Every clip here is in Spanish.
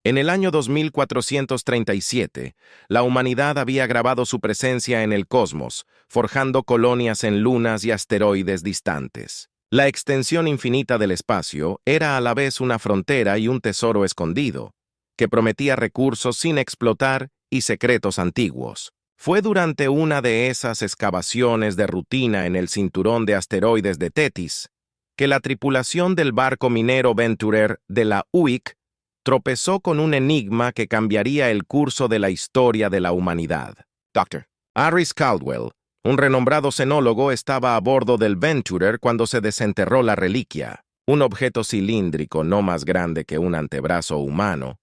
En el año 2437, la humanidad había agravado su presencia en el cosmos, forjando colonias en lunas y asteroides distantes. La extensión infinita del espacio era a la vez una frontera y un tesoro escondido, que prometía recursos sin explotar y secretos antiguos. Fue durante una de esas excavaciones de rutina en el cinturón de asteroides de Tetis que la tripulación del barco minero Venturer de la UIC tropezó con un enigma que cambiaría el curso de la historia de la humanidad. Dr. Harris Caldwell, un renombrado xenólogo, estaba a bordo del Venturer cuando se desenterró la reliquia. Un objeto cilíndrico no más grande que un antebrazo humano,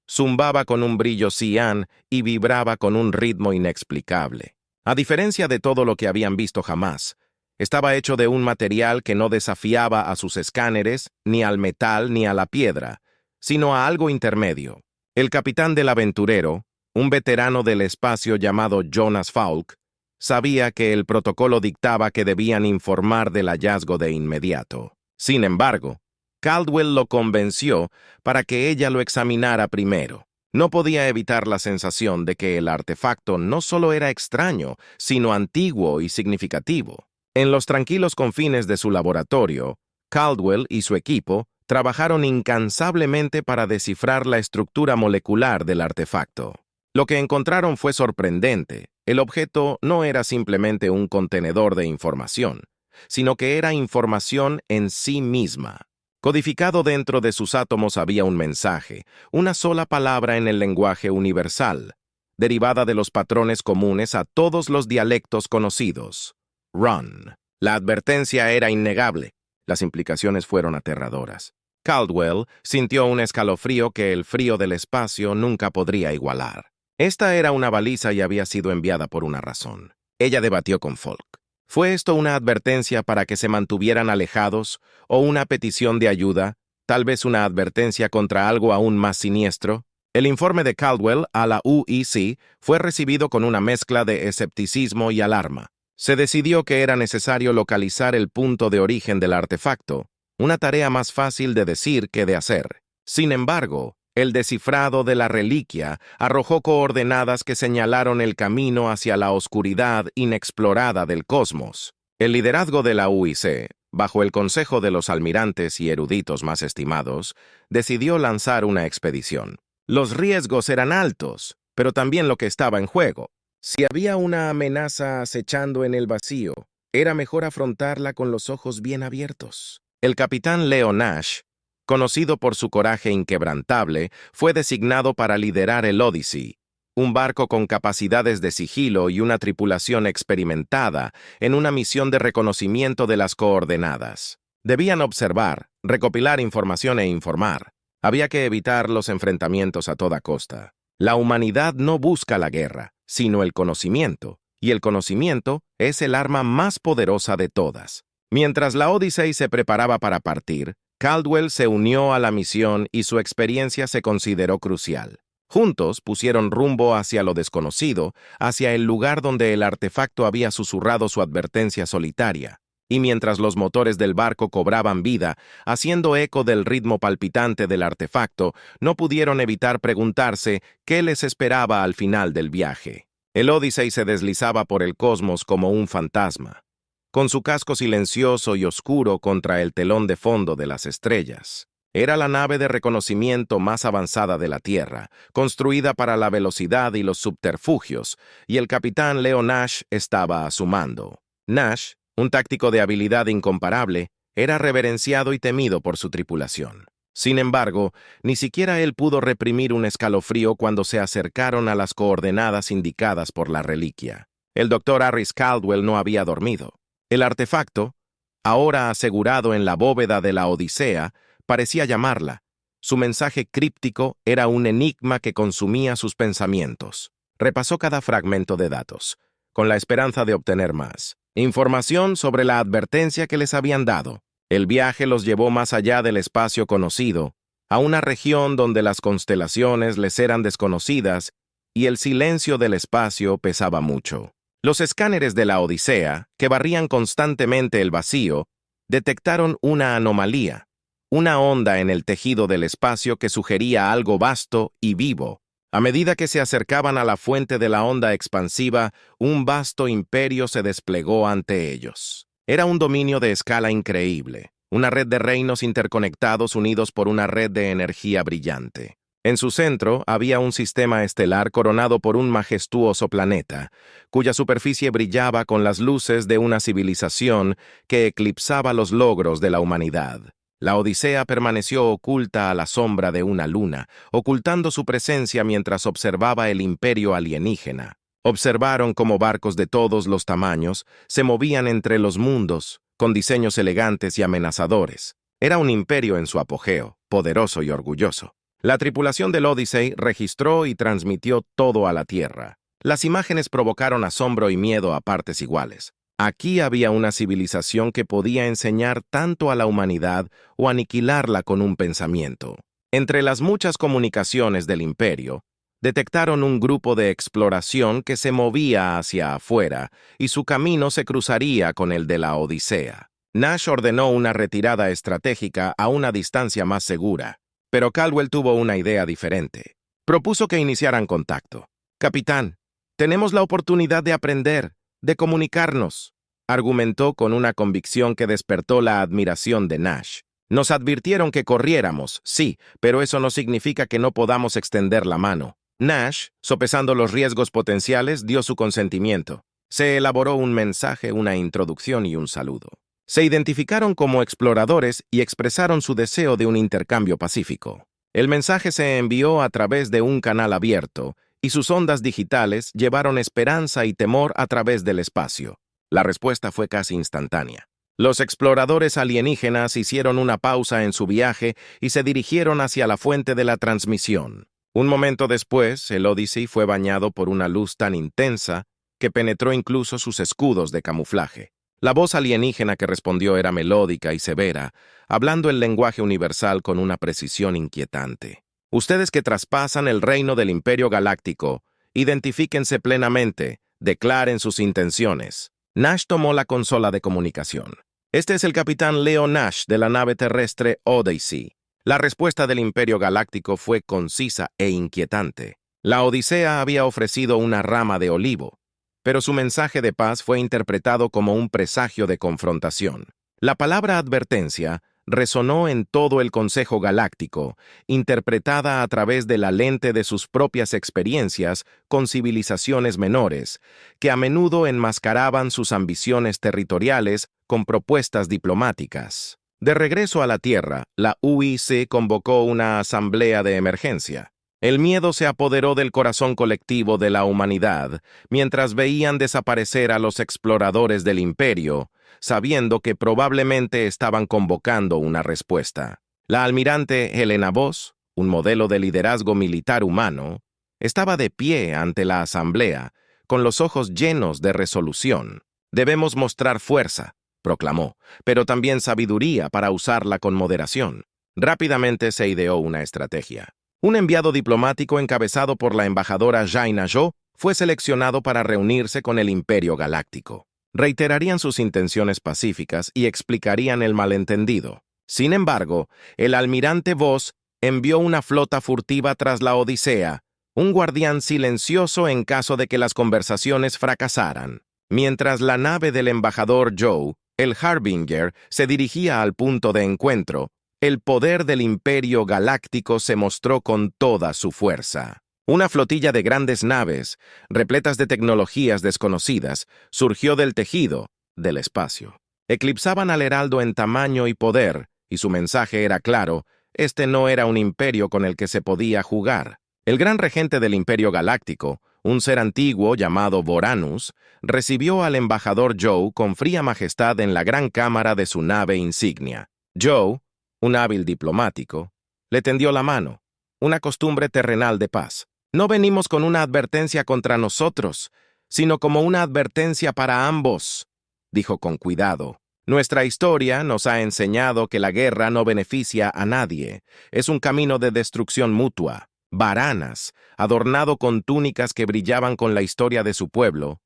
zumbaba con un brillo cian y vibraba con un ritmo inexplicable. A diferencia de todo lo que habían visto jamás, estaba hecho de un material que no desafiaba a sus escáneres, ni al metal ni a la piedra, sino a algo intermedio. El capitán del aventurero, un veterano del espacio llamado Jonas Falk, sabía que el protocolo dictaba que debían informar del hallazgo de inmediato. Sin embargo, Caldwell lo convenció para que ella lo examinara primero. No podía evitar la sensación de que el artefacto no solo era extraño, sino antiguo y significativo. En los tranquilos confines de su laboratorio, Caldwell y su equipo trabajaron incansablemente para descifrar la estructura molecular del artefacto. Lo que encontraron fue sorprendente. El objeto no era simplemente un contenedor de información, sino que era información en sí misma. Codificado dentro de sus átomos había un mensaje, una sola palabra en el lenguaje universal, derivada de los patrones comunes a todos los dialectos conocidos. Run. La advertencia era innegable. Las implicaciones fueron aterradoras. Caldwell sintió un escalofrío que el frío del espacio nunca podría igualar. Esta era una baliza y había sido enviada por una razón. Ella debatió con Falk. ¿Fue esto una advertencia para que se mantuvieran alejados o una petición de ayuda, tal vez una advertencia contra algo aún más siniestro? El informe de Caldwell a la UIC fue recibido con una mezcla de escepticismo y alarma. Se decidió que era necesario localizar el punto de origen del artefacto, una tarea más fácil de decir que de hacer. Sin embargo, el descifrado de la reliquia arrojó coordenadas que señalaron el camino hacia la oscuridad inexplorada del cosmos. El liderazgo de la UIC, bajo el consejo de los almirantes y eruditos más estimados, decidió lanzar una expedición. Los riesgos eran altos, pero también lo que estaba en juego. Si había una amenaza acechando en el vacío, era mejor afrontarla con los ojos bien abiertos. El capitán Leo Nash, conocido por su coraje inquebrantable, fue designado para liderar el Odyssey, un barco con capacidades de sigilo y una tripulación experimentada en una misión de reconocimiento de las coordenadas. Debían observar, recopilar información e informar. Había que evitar los enfrentamientos a toda costa. La humanidad no busca la guerra, sino el conocimiento, y el conocimiento es el arma más poderosa de todas. Mientras la Odyssey se preparaba para partir, Caldwell se unió a la misión y su experiencia se consideró crucial. Juntos pusieron rumbo hacia lo desconocido, hacia el lugar donde el artefacto había susurrado su advertencia solitaria. Y mientras los motores del barco cobraban vida, haciendo eco del ritmo palpitante del artefacto, no pudieron evitar preguntarse qué les esperaba al final del viaje. El Odyssey se deslizaba por el cosmos como un fantasma, con su casco silencioso y oscuro contra el telón de fondo de las estrellas. Era la nave de reconocimiento más avanzada de la Tierra, construida para la velocidad y los subterfugios, y el capitán Leo Nash estaba a su mando. Nash, un táctico de habilidad incomparable, era reverenciado y temido por su tripulación. Sin embargo, ni siquiera él pudo reprimir un escalofrío cuando se acercaron a las coordenadas indicadas por la reliquia. El Dr. Harris Caldwell no había dormido. El artefacto, ahora asegurado en la bóveda de la Odisea, parecía llamarla. Su mensaje críptico era un enigma que consumía sus pensamientos. Repasó cada fragmento de datos, con la esperanza de obtener más. Información sobre la advertencia que les habían dado. El viaje los llevó más allá del espacio conocido, a una región donde las constelaciones les eran desconocidas y el silencio del espacio pesaba mucho. Los escáneres de la Odisea, que barrían constantemente el vacío, detectaron una anomalía. una onda en el tejido del espacio que sugería algo vasto y vivo. A medida que se acercaban a la fuente de la onda expansiva, un vasto imperio se desplegó ante ellos. Era un dominio de escala increíble, una red de reinos interconectados unidos por una red de energía brillante. En su centro había un sistema estelar coronado por un majestuoso planeta, cuya superficie brillaba con las luces de una civilización que eclipsaba los logros de la humanidad. La Odisea permaneció oculta a la sombra de una luna, ocultando su presencia mientras observaba el imperio alienígena. Observaron cómo barcos de todos los tamaños se movían entre los mundos, con diseños elegantes y amenazadores. Era un imperio en su apogeo, poderoso y orgulloso. La tripulación del Odyssey registró y transmitió todo a la Tierra. Las imágenes provocaron asombro y miedo a partes iguales. Aquí había una civilización que podía enseñar tanto a la humanidad o aniquilarla con un pensamiento. Entre las muchas comunicaciones del imperio, detectaron un grupo de exploración que se movía hacia afuera y su camino se cruzaría con el de la Odisea. Nash ordenó una retirada estratégica a una distancia más segura, pero Caldwell tuvo una idea diferente. Propuso que iniciaran contacto. «Capitán, tenemos la oportunidad de aprender, de comunicarnos», argumentó con una convicción que despertó la admiración de Nash. «Nos advirtieron que corriéramos, sí, pero eso no significa que no podamos extender la mano». Nash, sopesando los riesgos potenciales, dio su consentimiento. Se elaboró un mensaje, una introducción y un saludo. Se identificaron como exploradores y expresaron su deseo de un intercambio pacífico. El mensaje se envió a través de un canal abierto, y sus ondas digitales llevaron esperanza y temor a través del espacio. La respuesta fue casi instantánea. Los exploradores alienígenas hicieron una pausa en su viaje y se dirigieron hacia la fuente de la transmisión. Un momento después, el Odyssey fue bañado por una luz tan intensa que penetró incluso sus escudos de camuflaje. La voz alienígena que respondió era melódica y severa, hablando el lenguaje universal con una precisión inquietante. «Ustedes que traspasan el reino del Imperio Galáctico, identifíquense plenamente, declaren sus intenciones». Nash tomó la consola de comunicación. «Este es el capitán Leo Nash de la nave terrestre Odyssey». La respuesta del Imperio Galáctico fue concisa e inquietante. La Odisea había ofrecido una rama de olivo, pero su mensaje de paz fue interpretado como un presagio de confrontación. La palabra advertencia resonó en todo el Consejo Galáctico, interpretada a través de la lente de sus propias experiencias con civilizaciones menores, que a menudo enmascaraban sus ambiciones territoriales con propuestas diplomáticas. De regreso a la Tierra, la UIC convocó una asamblea de emergencia. El miedo se apoderó del corazón colectivo de la humanidad mientras veían desaparecer a los exploradores del imperio, sabiendo que probablemente estaban convocando una respuesta. La almirante Helena Voss, un modelo de liderazgo militar humano, estaba de pie ante la asamblea, con los ojos llenos de resolución. «Debemos mostrar fuerza», proclamó, «pero también sabiduría para usarla con moderación». Rápidamente se ideó una estrategia. Un enviado diplomático encabezado por la embajadora Jaina Zhou fue seleccionado para reunirse con el Imperio Galáctico. Reiterarían sus intenciones pacíficas y explicarían el malentendido. Sin embargo, el almirante Voss envió una flota furtiva tras la Odisea, un guardián silencioso en caso de que las conversaciones fracasaran. Mientras la nave del embajador Zhou, el Harbinger, se dirigía al punto de encuentro, el poder del Imperio Galáctico se mostró con toda su fuerza. Una flotilla de grandes naves, repletas de tecnologías desconocidas, surgió del tejido, del espacio. Eclipsaban al heraldo en tamaño y poder, y su mensaje era claro: este no era un imperio con el que se podía jugar. El gran regente del Imperio Galáctico, un ser antiguo llamado Voranus, recibió al embajador Zhou con fría majestad en la gran cámara de su nave insignia. Zhou, un hábil diplomático, le tendió la mano, una costumbre terrenal de paz. «No venimos con una advertencia contra nosotros, sino como una advertencia para ambos», dijo con cuidado. «Nuestra historia nos ha enseñado que la guerra no beneficia a nadie, es un camino de destrucción mutua». Varanas, adornado con túnicas que brillaban con la historia de su pueblo,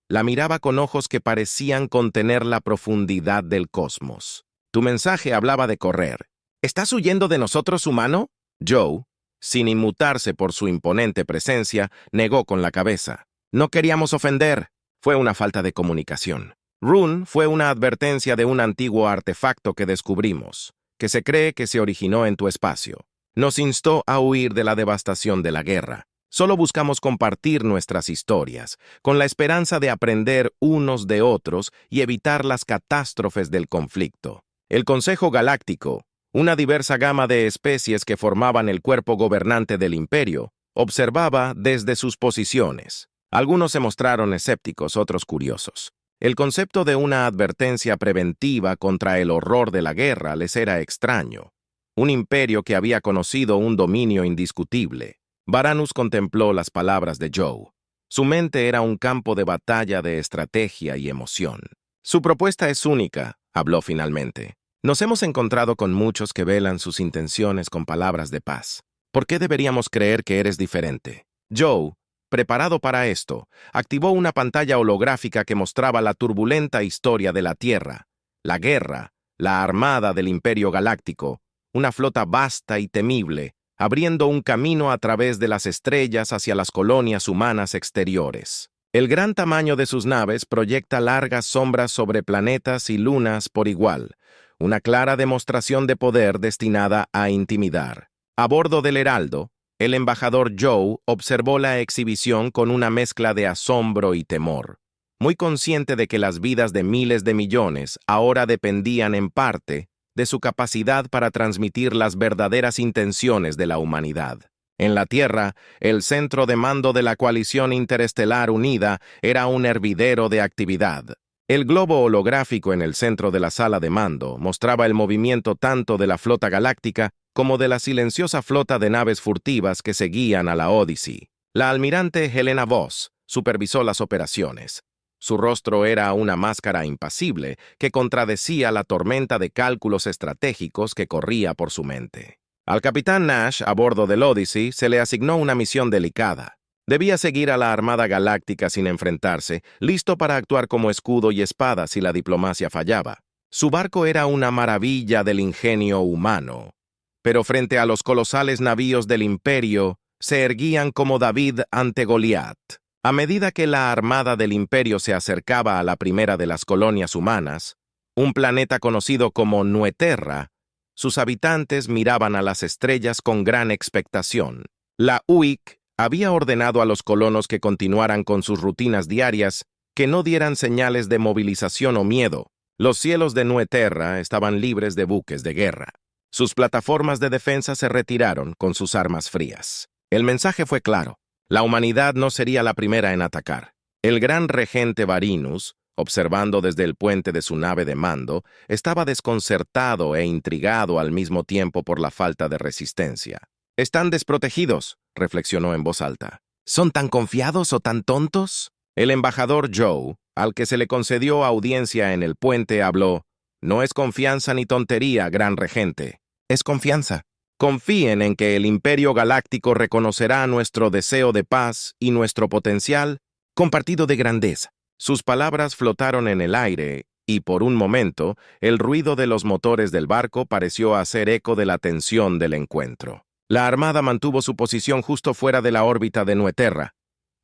la miraba con ojos que parecían contener la profundidad del cosmos. «Tu mensaje hablaba de correr. ¿Estás huyendo de nosotros, humano? Joe, sin inmutarse por su imponente presencia, negó con la cabeza. No queríamos ofender. Fue una falta de comunicación. Rune fue una advertencia de un antiguo artefacto que descubrimos, que se cree que se originó en tu espacio. Nos instó a huir de la devastación de la guerra. Solo buscamos compartir nuestras historias, con la esperanza de aprender unos de otros y evitar las catástrofes del conflicto. El Consejo Galáctico, una diversa gama de especies que formaban el cuerpo gobernante del imperio, observaba desde sus posiciones. Algunos se mostraron escépticos, otros curiosos. El concepto de una advertencia preventiva contra el horror de la guerra les era extraño. Un imperio que había conocido un dominio indiscutible. Varanus contempló las palabras de Joe. Su mente era un campo de batalla de estrategia y emoción. Su propuesta es única, habló finalmente. Nos hemos encontrado con muchos que velan sus intenciones con palabras de paz. ¿Por qué deberíamos creer que eres diferente? Joe, preparado para esto, activó una pantalla holográfica que mostraba la turbulenta historia de la Tierra, la guerra, la armada del Imperio Galáctico, una flota vasta y temible, abriendo un camino a través de las estrellas hacia las colonias humanas exteriores. El gran tamaño de sus naves proyecta largas sombras sobre planetas y lunas por igual, una clara demostración de poder destinada a intimidar. A bordo del Heraldo, el embajador Joe observó la exhibición con una mezcla de asombro y temor, muy consciente de que las vidas de miles de millones ahora dependían en parte de su capacidad para transmitir las verdaderas intenciones de la humanidad. En la Tierra, el centro de mando de la coalición interestelar unida era un hervidero de actividad. El globo holográfico en el centro de la sala de mando mostraba el movimiento tanto de la flota galáctica como de la silenciosa flota de naves furtivas que seguían a la Odyssey. La almirante Helena Voss supervisó las operaciones. Su rostro era una máscara impasible que contradecía la tormenta de cálculos estratégicos que corría por su mente. Al capitán Nash, a bordo del Odyssey, se le asignó una misión delicada. Debía seguir a la Armada Galáctica sin enfrentarse, listo para actuar como escudo y espada si la diplomacia fallaba. Su barco era una maravilla del ingenio humano, pero frente a los colosales navíos del Imperio, se erguían como David ante Goliat. A medida que la armada del Imperio se acercaba a la primera de las colonias humanas, un planeta conocido como Nueterra, sus habitantes miraban a las estrellas con gran expectación. La UIC había ordenado a los colonos que continuaran con sus rutinas diarias, que no dieran señales de movilización o miedo. Los cielos de Nueterra estaban libres de buques de guerra. Sus plataformas de defensa se retiraron con sus armas frías. El mensaje fue claro. La humanidad no sería la primera en atacar. El gran regente Varinus, observando desde el puente de su nave de mando, estaba desconcertado e intrigado al mismo tiempo por la falta de resistencia. «Están desprotegidos», reflexionó en voz alta. «¿Son tan confiados o tan tontos?» El embajador Joe, al que se le concedió audiencia en el puente, habló. «No es confianza ni tontería, gran regente. Es confianza. Confíen en que el Imperio Galáctico reconocerá nuestro deseo de paz y nuestro potencial compartido de grandeza». Sus palabras flotaron en el aire y, por un momento, el ruido de los motores del barco pareció hacer eco de la tensión del encuentro. La Armada mantuvo su posición justo fuera de la órbita de Nueterra,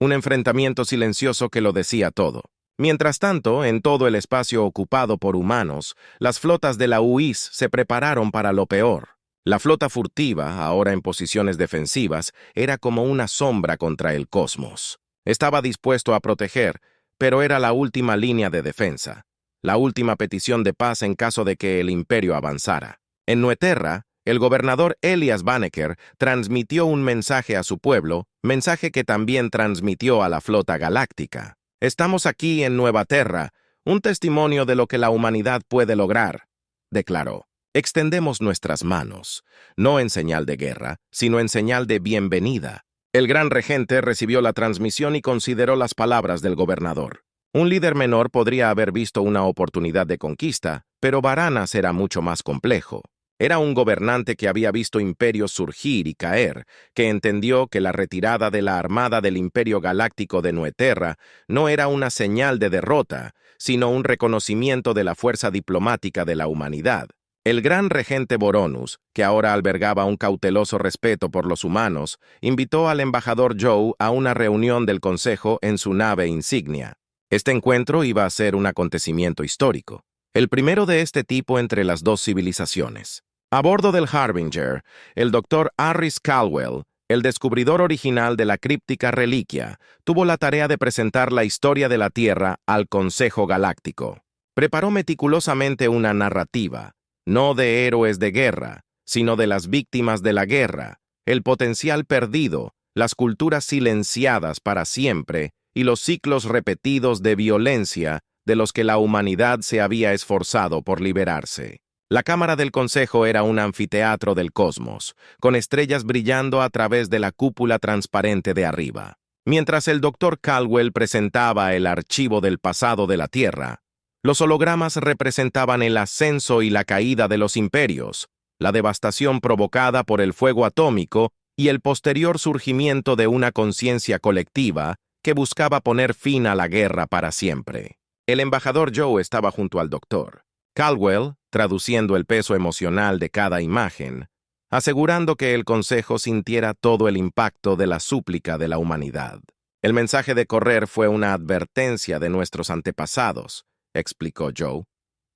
un enfrentamiento silencioso que lo decía todo. Mientras tanto, en todo el espacio ocupado por humanos, las flotas de la UIS se prepararon para lo peor. La flota furtiva, ahora en posiciones defensivas, era como una sombra contra el cosmos. Estaba dispuesto a proteger, pero era la última línea de defensa, la última petición de paz en caso de que el imperio avanzara. En Nueterra, el gobernador Elias Banneker transmitió un mensaje a su pueblo, mensaje que también transmitió a la flota galáctica. «Estamos aquí en Nueva Terra, un testimonio de lo que la humanidad puede lograr», declaró. «Extendemos nuestras manos, no en señal de guerra, sino en señal de bienvenida». El gran regente recibió la transmisión y consideró las palabras del gobernador. Un líder menor podría haber visto una oportunidad de conquista, pero Varanus era mucho más complejo. Era un gobernante que había visto imperios surgir y caer, que entendió que la retirada de la armada del Imperio Galáctico de Nueterra no era una señal de derrota, sino un reconocimiento de la fuerza diplomática de la humanidad. El gran regente Voronus, que ahora albergaba un cauteloso respeto por los humanos, invitó al embajador Zhou a una reunión del consejo en su nave insignia. Este encuentro iba a ser un acontecimiento histórico, el primero de este tipo entre las dos civilizaciones. A bordo del Harbinger, el Dr. Harris Caldwell, el descubridor original de la críptica reliquia, tuvo la tarea de presentar la historia de la Tierra al Consejo Galáctico. Preparó meticulosamente una narrativa, no de héroes de guerra, sino de las víctimas de la guerra, el potencial perdido, las culturas silenciadas para siempre y los ciclos repetidos de violencia de los que la humanidad se había esforzado por liberarse. La cámara del consejo era un anfiteatro del cosmos, con estrellas brillando a través de la cúpula transparente de arriba. Mientras el Dr. Caldwell presentaba el archivo del pasado de la Tierra, los hologramas representaban el ascenso y la caída de los imperios, la devastación provocada por el fuego atómico y el posterior surgimiento de una conciencia colectiva que buscaba poner fin a la guerra para siempre. El embajador Zhou estaba junto al doctor Caldwell, traduciendo el peso emocional de cada imagen, asegurando que el consejo sintiera todo el impacto de la súplica de la humanidad. El mensaje de correr fue una advertencia de nuestros antepasados, explicó Zhou.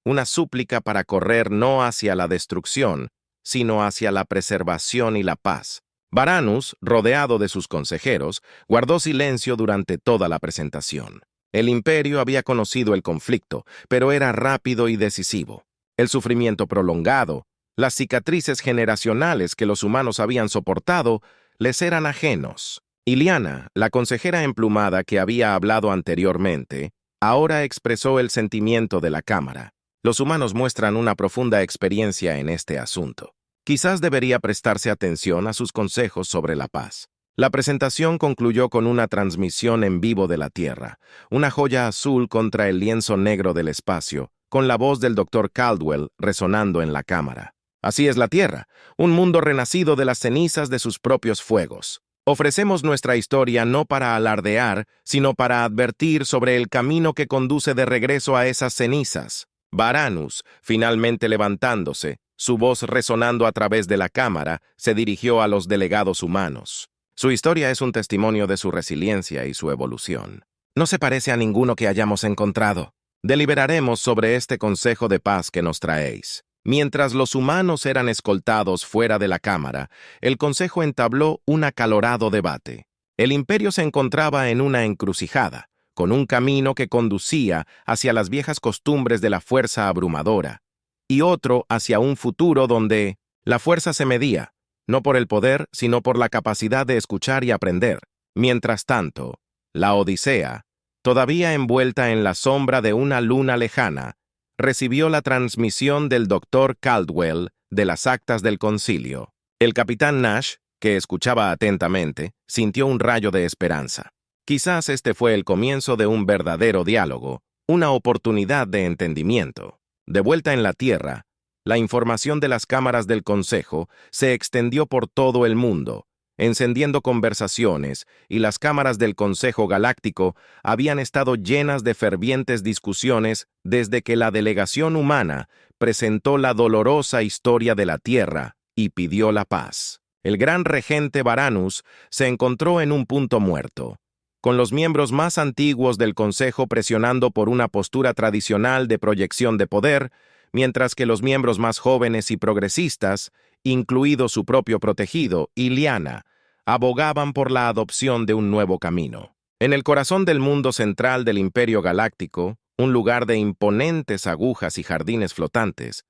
Una súplica para correr no hacia la destrucción, sino hacia la preservación y la paz. Varanus, rodeado de sus consejeros, guardó silencio durante toda la presentación. El imperio había conocido el conflicto, pero era rápido y decisivo. El sufrimiento prolongado, las cicatrices generacionales que los humanos habían soportado, les eran ajenos. Iliana, la consejera emplumada que había hablado anteriormente, ahora expresó el sentimiento de la Cámara. Los humanos muestran una profunda experiencia en este asunto. Quizás debería prestarse atención a sus consejos sobre la paz. La presentación concluyó con una transmisión en vivo de la Tierra, una joya azul contra el lienzo negro del espacio, con la voz del Dr. Caldwell resonando en la cámara. Así es la Tierra, un mundo renacido de las cenizas de sus propios fuegos. Ofrecemos nuestra historia no para alardear, sino para advertir sobre el camino que conduce de regreso a esas cenizas. Varanus, finalmente levantándose, su voz resonando a través de la cámara, se dirigió a los delegados humanos. Su historia es un testimonio de su resiliencia y su evolución. No se parece a ninguno que hayamos encontrado. Deliberaremos sobre este consejo de paz que nos traéis. Mientras los humanos eran escoltados fuera de la cámara, el consejo entabló un acalorado debate. El imperio se encontraba en una encrucijada, con un camino que conducía hacia las viejas costumbres de la fuerza abrumadora, y otro hacia un futuro donde la fuerza se medía, no por el poder, sino por la capacidad de escuchar y aprender. Mientras tanto, la Odisea, todavía envuelta en la sombra de una luna lejana, recibió la transmisión del Dr. Caldwell de las actas del concilio. El capitán Nash, que escuchaba atentamente, sintió un rayo de esperanza. Quizás este fue el comienzo de un verdadero diálogo, una oportunidad de entendimiento. De vuelta en la Tierra, la información de las cámaras del Consejo se extendió por todo el mundo, encendiendo conversaciones, y las cámaras del Consejo Galáctico habían estado llenas de fervientes discusiones desde que la delegación humana presentó la dolorosa historia de la Tierra y pidió la paz. El gran regente Varanus se encontró en un punto muerto, con los miembros más antiguos del Consejo presionando por una postura tradicional de proyección de poder, mientras que los miembros más jóvenes y progresistas, incluido su propio protegido, Iliana, abogaban por la adopción de un nuevo camino. En el corazón del mundo central del Imperio Galáctico, un lugar de imponentes agujas y jardines flotantes,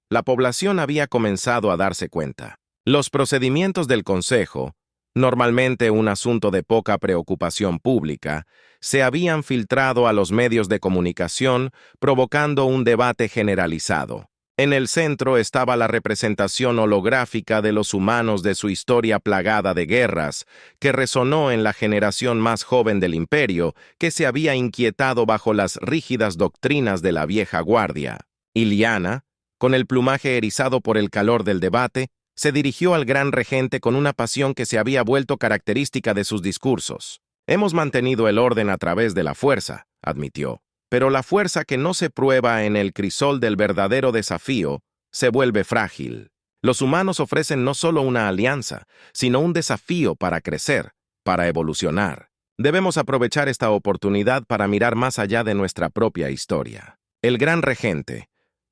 la población había comenzado a darse cuenta. Los procedimientos del Consejo, normalmente un asunto de poca preocupación pública, se habían filtrado a los medios de comunicación, provocando un debate generalizado. En el centro estaba la representación holográfica de los humanos de su historia plagada de guerras, que resonó en la generación más joven del imperio, que se había inquietado bajo las rígidas doctrinas de la vieja guardia. Iliana, con el plumaje erizado por el calor del debate, se dirigió al gran regente con una pasión que se había vuelto característica de sus discursos. Hemos mantenido el orden a través de la fuerza, admitió, pero la fuerza que no se prueba en el crisol del verdadero desafío se vuelve frágil. Los humanos ofrecen no solo una alianza, sino un desafío para crecer, para evolucionar. Debemos aprovechar esta oportunidad para mirar más allá de nuestra propia historia. El Gran Regente,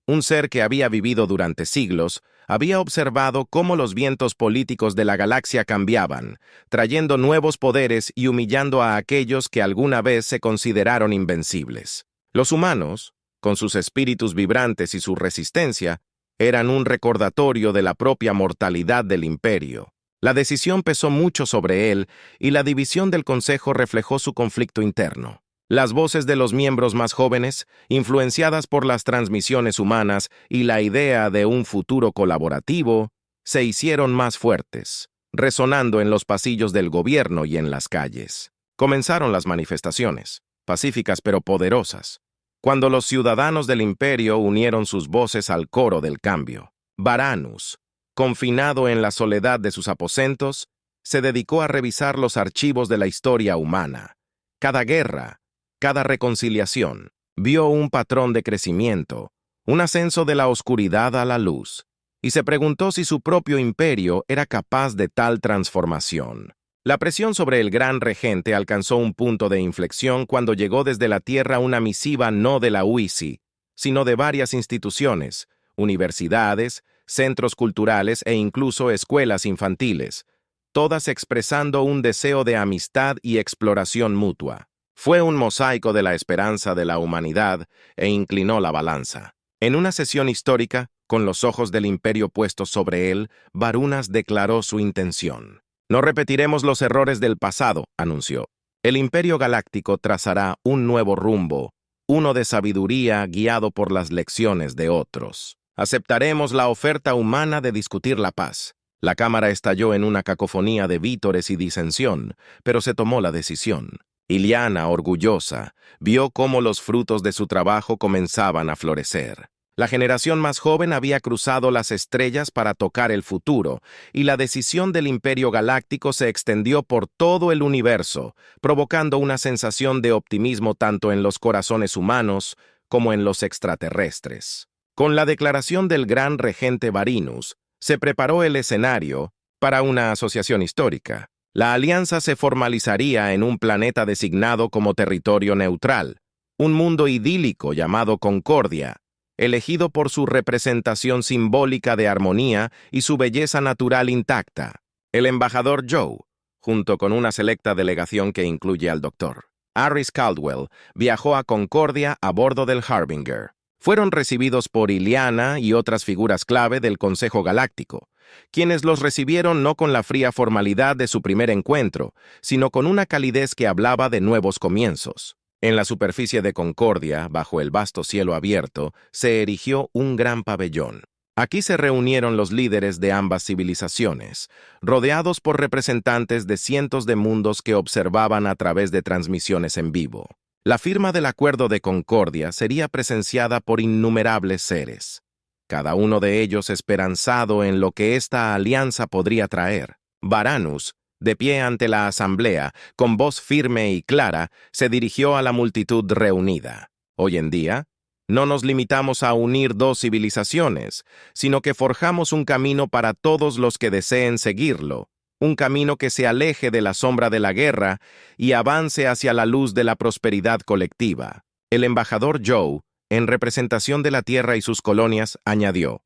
un ser que había vivido durante siglos, había observado cómo los vientos políticos de la galaxia cambiaban, trayendo nuevos poderes y humillando a aquellos que alguna vez se consideraron invencibles. Los humanos, con sus espíritus vibrantes y su resistencia, eran un recordatorio de la propia mortalidad del imperio. La decisión pesó mucho sobre él y la división del Consejo reflejó su conflicto interno. Las voces de los miembros más jóvenes, influenciadas por las transmisiones humanas y la idea de un futuro colaborativo, se hicieron más fuertes, resonando en los pasillos del gobierno y en las calles. Comenzaron las manifestaciones, pacíficas pero poderosas, cuando los ciudadanos del imperio unieron sus voces al coro del cambio. Varanus, confinado en la soledad de sus aposentos, se dedicó a revisar los archivos de la historia humana. Cada guerra, cada reconciliación, vio un patrón de crecimiento, un ascenso de la oscuridad a la luz, y se preguntó si su propio imperio era capaz de tal transformación. La presión sobre el Gran Regente alcanzó un punto de inflexión cuando llegó desde la Tierra una misiva no de la UISI, sino de varias instituciones, universidades, centros culturales e incluso escuelas infantiles, todas expresando un deseo de amistad y exploración mutua. Fue un mosaico de la esperanza de la humanidad e inclinó la balanza. En una sesión histórica, con los ojos del imperio puestos sobre él, Varunas declaró su intención. «No repetiremos los errores del pasado», anunció. «El imperio galáctico trazará un nuevo rumbo, uno de sabiduría guiado por las lecciones de otros. Aceptaremos la oferta humana de discutir la paz». La cámara estalló en una cacofonía de vítores y disensión, pero se tomó la decisión. Iliana, orgullosa, vio cómo los frutos de su trabajo comenzaban a florecer. La generación más joven había cruzado las estrellas para tocar el futuro, y la decisión del Imperio Galáctico se extendió por todo el universo, provocando una sensación de optimismo tanto en los corazones humanos como en los extraterrestres. Con la declaración del Gran Regente Varinus, se preparó el escenario para una asociación histórica. La alianza se formalizaría en un planeta designado como territorio neutral, un mundo idílico llamado Concordia, elegido por su representación simbólica de armonía y su belleza natural intacta. El embajador Joe, junto con una selecta delegación que incluye al Dr. Harris Caldwell, viajó a Concordia a bordo del Harbinger. Fueron recibidos por Iliana y otras figuras clave del Consejo Galáctico, quienes los recibieron no con la fría formalidad de su primer encuentro, sino con una calidez que hablaba de nuevos comienzos. En la superficie de Concordia, bajo el vasto cielo abierto, se erigió un gran pabellón. Aquí se reunieron los líderes de ambas civilizaciones, rodeados por representantes de cientos de mundos que observaban a través de transmisiones en vivo. La firma del Acuerdo de Concordia sería presenciada por innumerables seres, cada uno de ellos esperanzado en lo que esta alianza podría traer. Varanus, de pie ante la asamblea, con voz firme y clara, se dirigió a la multitud reunida. Hoy en día, no nos limitamos a unir dos civilizaciones, sino que forjamos un camino para todos los que deseen seguirlo, un camino que se aleje de la sombra de la guerra y avance hacia la luz de la prosperidad colectiva. El embajador Joe, en representación de la Tierra y sus colonias, añadió: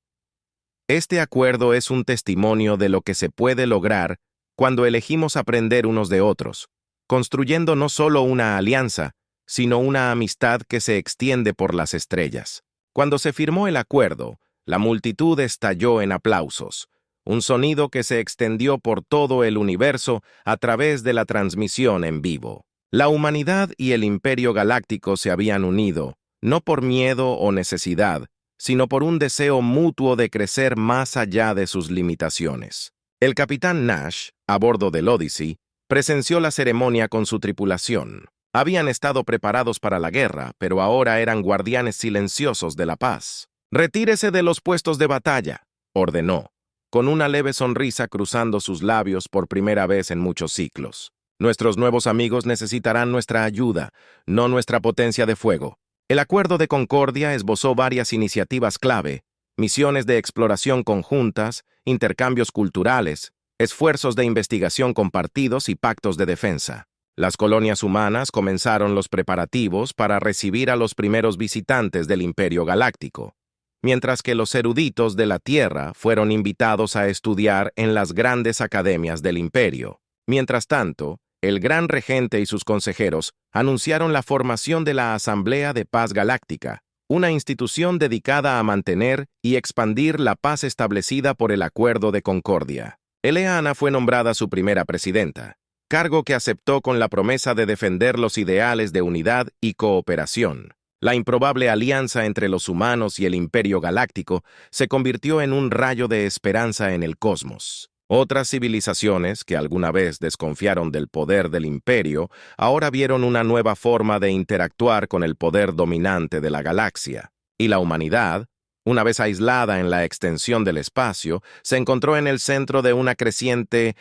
«Este acuerdo es un testimonio de lo que se puede lograr cuando elegimos aprender unos de otros, construyendo no solo una alianza, sino una amistad que se extiende por las estrellas». Cuando se firmó el acuerdo, la multitud estalló en aplausos, un sonido que se extendió por todo el universo a través de la transmisión en vivo. La humanidad y el Imperio Galáctico se habían unido, no por miedo o necesidad, sino por un deseo mutuo de crecer más allá de sus limitaciones. El capitán Nash, a bordo del Odyssey, presenció la ceremonia con su tripulación. Habían estado preparados para la guerra, pero ahora eran guardianes silenciosos de la paz. «Retírese de los puestos de batalla», ordenó, con una leve sonrisa cruzando sus labios por primera vez en muchos ciclos. «Nuestros nuevos amigos necesitarán nuestra ayuda, no nuestra potencia de fuego». El Acuerdo de Concordia esbozó varias iniciativas clave, misiones de exploración conjuntas, intercambios culturales, esfuerzos de investigación compartidos y pactos de defensa. Las colonias humanas comenzaron los preparativos para recibir a los primeros visitantes del Imperio Galáctico, mientras que los eruditos de la Tierra fueron invitados a estudiar en las grandes academias del Imperio. Mientras tanto, el Gran Regente y sus consejeros anunciaron la formación de la Asamblea de Paz Galáctica, una institución dedicada a mantener y expandir la paz establecida por el Acuerdo de Concordia. Eleana fue nombrada su primera presidenta, cargo que aceptó con la promesa de defender los ideales de unidad y cooperación. La improbable alianza entre los humanos y el Imperio Galáctico se convirtió en un rayo de esperanza en el cosmos. Otras civilizaciones, que alguna vez desconfiaron del poder del Imperio, ahora vieron una nueva forma de interactuar con el poder dominante de la galaxia. Y la humanidad, una vez aislada en la extensión del espacio, se encontró en el centro de una creciente